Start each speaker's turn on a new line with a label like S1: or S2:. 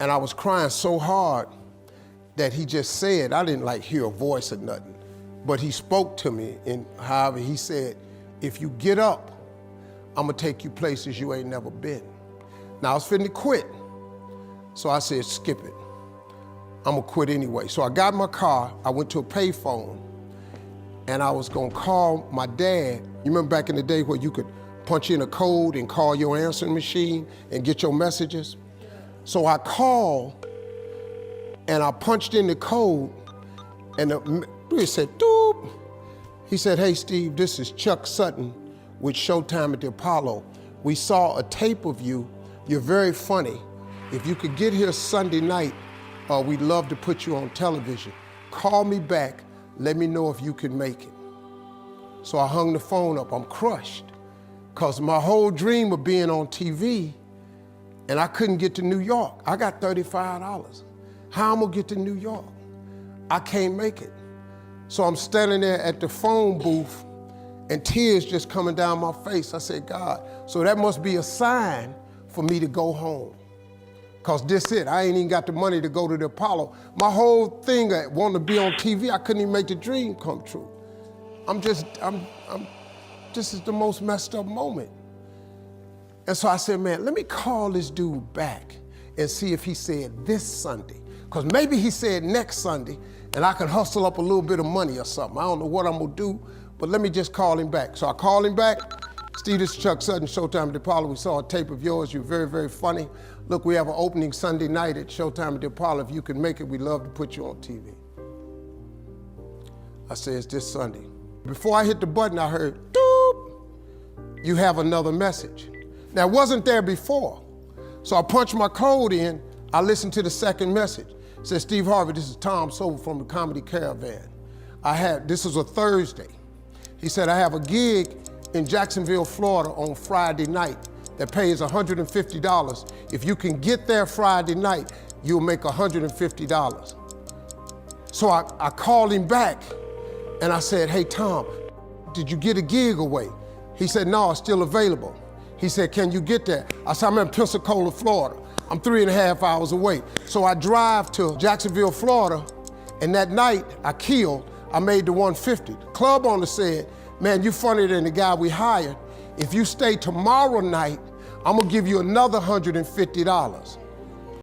S1: And I was crying so hard that he just said, I didn't like hear a voice or nothing, but he spoke to me, and however he said, if you get up, I'm gonna take you places you ain't never been. Now I was finna quit, so I said, skip it. I'm gonna quit anyway. So I got in my car, I went to a payphone, and I was gonna call my dad. You remember back in the day where you could punch in a code and call your answering machine and get your messages? So I called, and I punched in the code, and it said, doop. He said, hey Steve, this is Chuck Sutton with Showtime at the Apollo. We saw a tape of you. You're very funny. If you could get here Sunday night, we'd love to put you on television. Call me back, let me know if you can make it. So I hung the phone up, I'm crushed, because my whole dream of being on TV, and I couldn't get to New York. I got $35. How I'm gonna get to New York? I can't make it. So I'm standing there at the phone booth and tears just coming down my face. I said, God, so that must be a sign for me to go home. Cause this it, I ain't even got the money to go to the Apollo. My whole thing, wanting to be on TV, I couldn't even make the dream come true. This is the most messed up moment. And so I said, man, let me call this dude back and see if he said this Sunday. Because maybe he said next Sunday, and I can hustle up a little bit of money or something. I don't know what I'm gonna do, but let me just call him back. So I called him back. Steve, this is Chuck Sutton, Showtime at the Apollo. We saw a tape of yours. You're very, very funny. Look, we have an opening Sunday night at Showtime at the Apollo. If you can make it, we'd love to put you on TV. I said, it's this Sunday. Before I hit the button, I heard, doop, you have another message. Now, it wasn't there before. So I punched my code in, I listened to the second message. It said, Steve Harvey, this is Tom Sobel from the Comedy Caravan. This was a Thursday. He said, I have a gig in Jacksonville, Florida on Friday night that pays $150. If you can get there Friday night, you'll make $150. So I called him back and I said, hey Tom, did you get a gig away? He said, no, it's still available. He said, can you get there? I said, I'm in Pensacola, Florida. I'm 3.5 hours away. So I drive to Jacksonville, Florida, and that night I made the 150. The club owner said, man, you funnier than the guy we hired. If you stay tomorrow night, I'm gonna give you another $150.